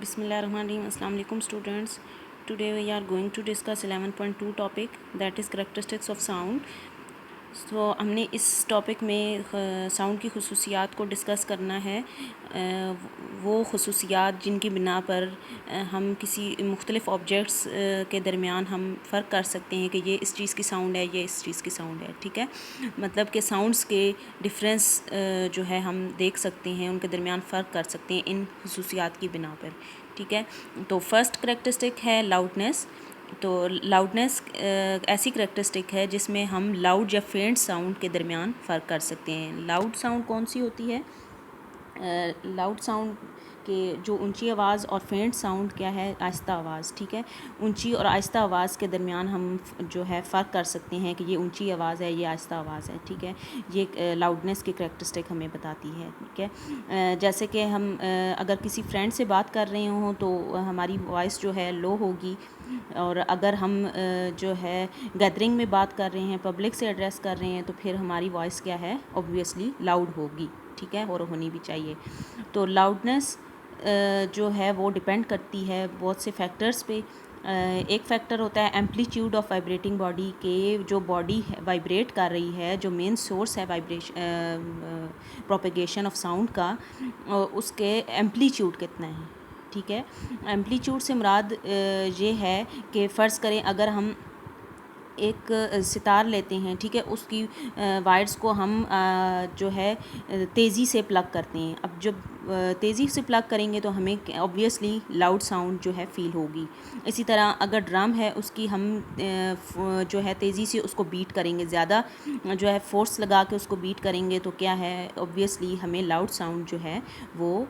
Bismillahirrahmanirrahim. Assalamu alaikum students. Today we are going to discuss 11.2 topic, that is characteristics of sound. हमने इस topic में sound की खसूसियात को discuss करना है। वो खसूसियात जिनकी बिना पर हम किसी मुख्तलिफ़ ऑब्जेक्ट्स के दरमियान हम फ़र्क कर सकते हैं कि ये इस चीज़ की साउंड है, ये इस चीज़ की साउंड है। ठीक है, मतलब कि साउंड्स के डिफरेंस जो है हम देख सकते हैं, उनके दरमियान फ़र्क कर सकते हैं इन खसूसियात की बिना पर। ठीक है, तो फर्स्ट करेक्टरिस्टिक है लाउडनेस। तो लाउडनेस ऐसी करेक्टरिस्टिक है जिसमें हम लाउड या फेंट साउंड के दरमियान फ़र्क कर सकते हैं। लाउड साउंड कौन सी होती है? लाउड साउंड के जो ऊंची आवाज़ और फेंट साउंड क्या है? आहिस्ता आवाज़। ठीक है, ऊंची और आहिस्ता आवाज़ के दरमियान हम जो है फ़र्क कर सकते हैं कि ये ऊंची आवाज़ है, ये आहिस्ता आवाज़ है। ठीक है, ये लाउडनेस की करेक्टरिस्टिक हमें बताती है। ठीक है, जैसे कि हम अगर किसी फ्रेंड से बात कर रहे हों तो हमारी वॉइस जो है लो होगी, और अगर हम जो है गैदरिंग में बात कर रहे हैं, पब्लिक से एड्रेस कर रहे हैं, तो फिर हमारी वॉइस क्या है? ऑब्वियसली लाउड होगी। ठीक है, और होनी भी चाहिए। तो लाउडनेस जो है वो डिपेंड करती है बहुत से फैक्टर्स पे। एक फैक्टर होता है एम्पलीट्यूड ऑफ वाइब्रेटिंग बॉडी के, जो बॉडी वाइब्रेट कर रही है, जो मेन सोर्स है वाइब्रेशन प्रोपेगेशन ऑफ साउंड का, उसके एम्पलीट्यूड कितना है। ठीक है, एम्पलीट्यूड से मुराद ये है कि फ़र्ज़ करें अगर हम एक सितार लेते हैं, ठीक है, उसकी वायर्स को हम जो है तेज़ी से प्लग करते हैं। अब जब तेज़ी से प्लग करेंगे तो हमें ऑब्वियसली लाउड साउंड जो है फ़ील होगी। इसी तरह अगर ड्रम है, उसकी हम जो है तेज़ी से उसको बीट करेंगे, ज़्यादा जो है फोर्स लगा के उसको बीट करेंगे तो क्या है? ऑब्वियसली हमें लाउड साउंड जो है वो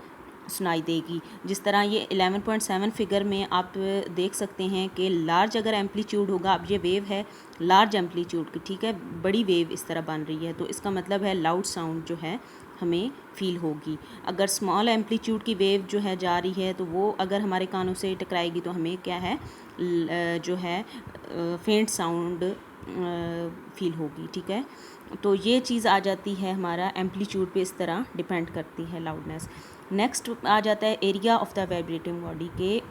सुनाई देगी। जिस तरह ये 11.7 फिगर में आप देख सकते हैं कि लार्ज अगर एम्पलीट्यूड होगा, अब ये वेव है लार्ज एम्पलीट्यूड की, ठीक है, बड़ी वेव इस तरह बन रही है, तो इसका मतलब है लाउड साउंड जो है हमें फ़ील होगी। अगर स्मॉल एम्पलीट्यूड की वेव जो है जा रही है, तो वो अगर हमारे कानों से टकराएगी तो हमें क्या है? जो है फेंट साउंड फ़ील होगी। ठीक है, तो ये चीज़ आ जाती है, हमारा एम्पलीट्यूड पे इस तरह डिपेंड करती है लाउडनेस। नेक्स्ट आ जाता है area of the vibrating body के,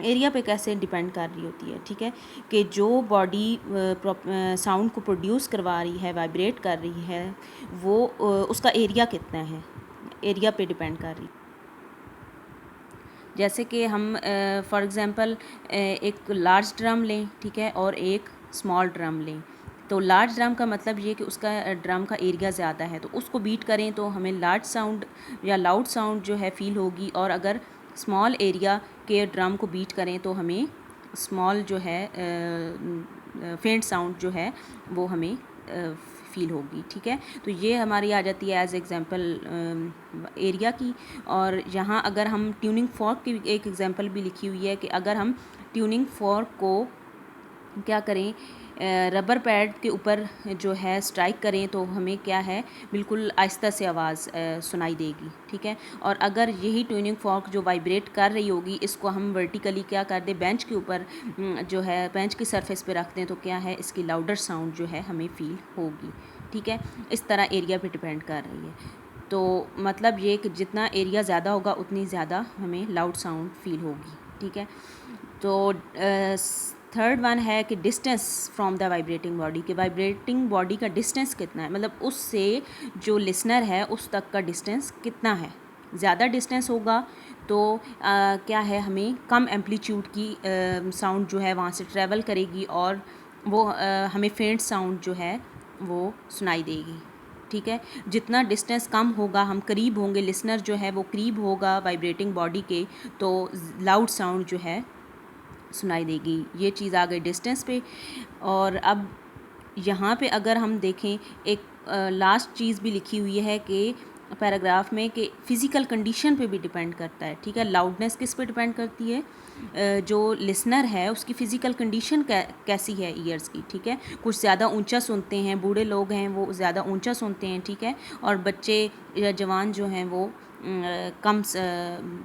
एरिया पे कैसे डिपेंड कर रही होती है। ठीक है, कि जो बॉडी साउंड को प्रोड्यूस करवा रही है, वाइब्रेट कर रही है, वो उसका एरिया कितना है, एरिया पे डिपेंड कर रही। जैसे कि हम फॉर एग्ज़ाम्पल एक लार्ज ड्रम लें, ठीक है, और एक स्मॉल ड्रम लें। तो लार्ज ड्रम का मतलब ये कि उसका ड्रम का एरिया ज़्यादा है, तो उसको बीट करें तो हमें लार्ज साउंड या लाउड साउंड जो है फ़ील होगी, और अगर स्मॉल एरिया के ड्रम को बीट करें तो हमें स्मॉल जो है फेंट साउंड जो है वो हमें फ़ील होगी। ठीक है, तो ये हमारी आ जाती है एज एग्ज़ाम्पल एरिया की। और यहाँ अगर हम ट्यूनिंग फॉर्क की एक एग्ज़ाम्पल भी लिखी हुई है कि अगर हम ट्यूनिंग फॉर्क को क्या करें, रबर पैड के ऊपर जो है स्ट्राइक करें तो हमें क्या है? बिल्कुल आहिस्ता से आवाज़ सुनाई देगी। ठीक है, और अगर यही ट्यूनिंग फॉर्क जो वाइब्रेट कर रही होगी, इसको हम वर्टिकली क्या कर दें? बेंच के ऊपर जो है बेंच की सरफेस पे रख दें तो क्या है? इसकी लाउडर साउंड जो है हमें फ़ील होगी। ठीक है, इस तरह एरिया पे डिपेंड कर रही है। तो मतलब ये कि जितना एरिया ज़्यादा होगा उतनी ज़्यादा हमें लाउड साउंड फ़ील होगी। ठीक है, तो थर्ड वन है कि distance from the vibrating body, कि वाइब्रेटिंग बॉडी का डिस्टेंस कितना है, मतलब उससे जो लिसनर है उस तक का डिस्टेंस कितना है। ज़्यादा डिस्टेंस होगा तो क्या है? हमें कम एम्पलीट्यूड की साउंड जो है वहाँ से ट्रैवल करेगी, और वो हमें फेंट साउंड जो है वो सुनाई देगी। ठीक है, जितना डिस्टेंस कम होगा, हम करीब होंगे, लिसनर जो है वो करीब होगा वाइब्रेटिंग बॉडी के, तो लाउड साउंड जो है सुनाई देगी। ये चीज़ आ गई डिस्टेंस पे। और अब यहाँ पे अगर हम देखें, एक लास्ट चीज़ भी लिखी हुई है कि पैराग्राफ में, कि फ़िज़िकल कंडीशन पे भी डिपेंड करता है। ठीक है, लाउडनेस किस पे डिपेंड करती है? जो लिसनर है उसकी फ़िज़िकल कंडीशन कैसी है ईयर्स की। ठीक है, कुछ ज़्यादा ऊंचा सुनते हैं, बूढ़े लोग हैं वो ज़्यादा ऊंचा सुनते हैं। ठीक है, और बच्चे या जवान जो हैं वो कम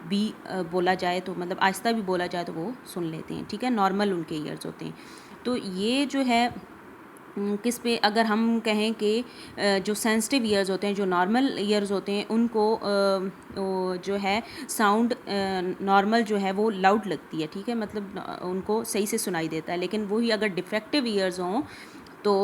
भी बोला जाए तो, मतलब आहिस्ता भी बोला जाए तो वो सुन लेते हैं। ठीक है, नॉर्मल उनके ईयर्स होते हैं। तो ये जो है किस पे, अगर हम कहें कि जो सेंसिटिव ईयर्स होते हैं, जो नॉर्मल ईयर्स होते हैं, उनको जो है साउंड नॉर्मल जो है वो लाउड लगती है, ठीक है, मतलब उनको सही से सुनाई देता है। लेकिन वही अगर डिफेक्टिव ईयर्स हों तो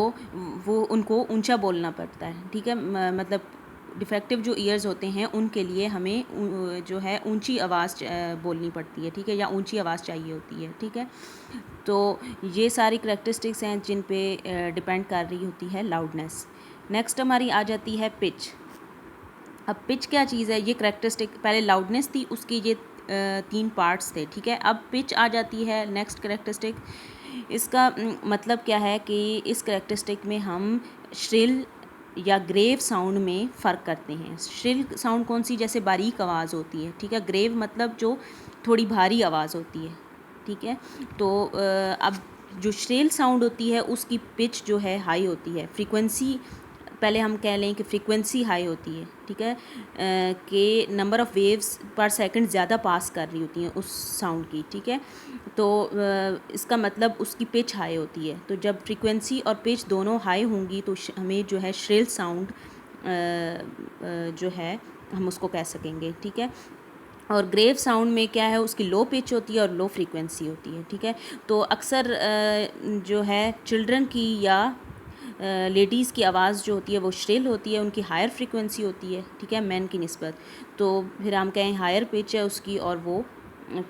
वो उनको ऊंचा बोलना पड़ता है, ठीक है। मतलब डिफेक्टिव जो ईयर्स होते हैं उनके लिए हमें जो है ऊंची आवाज़ बोलनी पड़ती है, ठीक है, या ऊंची आवाज़ चाहिए होती है, ठीक है। तो ये सारी करैक्टरिस्टिक्स हैं जिन पे डिपेंड कर रही होती है लाउडनेस। नेक्स्ट हमारी आ जाती है पिच। अब पिच क्या चीज़ है? ये करैक्टरिस्टिक, पहले लाउडनेस थी, उसकी ये 3 पार्ट्स थे, ठीक है। अब पिच आ जाती है नेक्स्ट करैक्टरिस्टिक। इसका मतलब क्या है कि इस करैक्टरिस्टिक में हम श्रिल या ग्रेव साउंड में फ़र्क करते हैं। श्रिल साउंड कौन सी? जैसे बारीक आवाज़ होती है, ठीक है। ग्रेव मतलब जो थोड़ी भारी आवाज़ होती है, ठीक है। तो अब जो श्रिल साउंड होती है उसकी पिच जो है हाई होती है। फ्रीक्वेंसी, पहले हम कह लें कि फ्रीक्वेंसी हाई होती है, ठीक है, कि नंबर ऑफ़ वेव्स पर सेकंड ज़्यादा पास कर रही होती हैं उस साउंड की, ठीक है। तो इसका मतलब उसकी पिच हाई होती है। तो जब फ्रीक्वेंसी और पिच दोनों हाई होंगी तो हमें जो है श्रिल साउंड जो है हम उसको कह सकेंगे, ठीक है। और ग्रेव साउंड में क्या है? उसकी लो पिच होती है और लो फ्रीक्वेंसी होती है, ठीक है। तो अक्सर जो है चिल्ड्रन की या लेडीज़ की आवाज़ जो होती है वो श्रिल होती है, उनकी हायर फ्रीक्वेंसी होती है, ठीक है, मैन की निस्बत। तो फिर हम कहें हायर पिच है उसकी और वो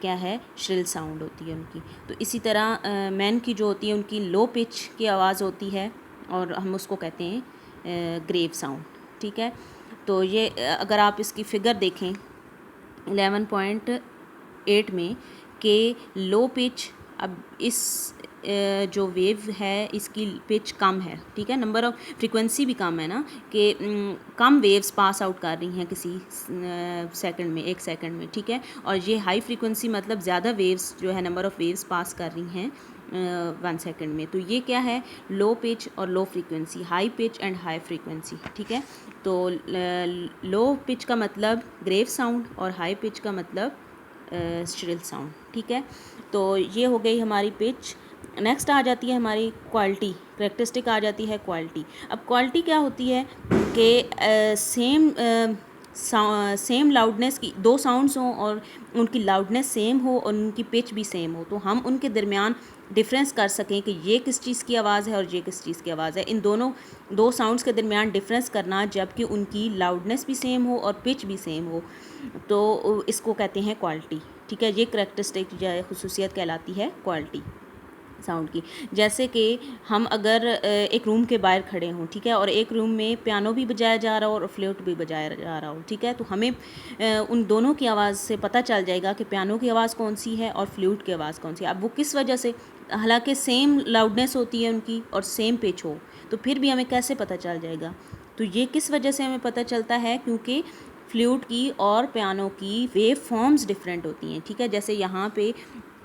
क्या है? श्रिल साउंड होती है उनकी। तो इसी तरह मैन की जो होती है उनकी लो पिच की आवाज़ होती है और हम उसको कहते हैं ग्रेव साउंड, ठीक है। तो ये अगर आप इसकी फ़िगर देखें 11.8 में कि लो पिच, अब इस जो वेव है इसकी पिच कम है, ठीक है, नंबर ऑफ़ फ्रीक्वेंसी भी कम है ना, कि कम वेव्स पास आउट कर रही हैं किसी सेकंड में, 1 सेकंड में, ठीक है। और ये हाई फ्रीक्वेंसी मतलब ज़्यादा वेव्स जो है, नंबर ऑफ़ वेव्स पास कर रही हैं 1 सेकंड में। तो ये क्या है? लो पिच और low frequency, high pitch and high frequency, ठीक है। तो लो पिच का मतलब ग्रेव साउंड और हाई पिच का मतलब श्रिल साउंड, ठीक है। तो ये हो गई हमारी पिच। नेक्स्ट आ जाती है हमारी क्वालिटी, करैक्टरिस्टिक आ जाती है क्वालिटी। अब क्वालिटी क्या होती है कि सेम लाउडनेस की दो साउंड्स हों और उनकी लाउडनेस सेम हो और उनकी पिच भी सेम हो, तो हम उनके दरमियान डिफरेंस कर सकें कि ये किस चीज़ की आवाज़ है और ये किस चीज़ की आवाज़ है। इन दोनों दो साउंड्स के दरमियान डिफरेंस करना जबकि उनकी लाउडनेस भी सेम हो और पिच भी सेम हो, तो इसको कहते हैं क्वालिटी, ठीक है। ये करैक्टरिस्टिक या खुसूसियत कहलाती है क्वालिटी साउंड की। जैसे कि हम अगर एक रूम के बाहर खड़े हों, ठीक है, और एक रूम में पियानो भी बजाया जा रहा हो और फ्लूट भी बजाया जा रहा हो, ठीक है, तो हमें उन दोनों की आवाज़ से पता चल जाएगा कि पियानो की आवाज़ कौन सी है और फ्लूट की आवाज़ कौन सी है। अब वो किस वजह से, हालांकि सेम लाउडनेस होती है उनकी और सेम पिच हो, तो फिर भी हमें कैसे पता चल जाएगा? तो ये किस वजह से हमें पता चलता है? क्योंकि फ्लूट की और पियानो की वेव फॉर्म्स डिफरेंट होती हैं, ठीक है। जैसे यहाँ पे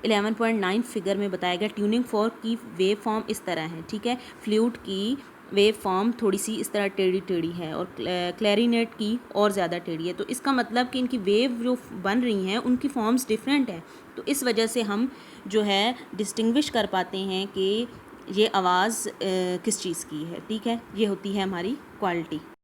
11.9 फिगर में बताया गया ट्यूनिंग फॉर्क की वेव फॉर्म इस तरह है, ठीक है। फ्लूट की वेव फॉर्म थोड़ी सी इस तरह टेढ़ी टेढ़ी है और क्लैरिनेट की और ज़्यादा टेढ़ी है। तो इसका मतलब कि इनकी वेव जो बन रही हैं उनकी फॉर्म्स डिफरेंट है। तो इस वजह से हम जो है डिस्टिंग्विश कर पाते हैं कि ये आवाज़ किस चीज़ की है, ठीक है। ये होती है हमारी क्वालिटी।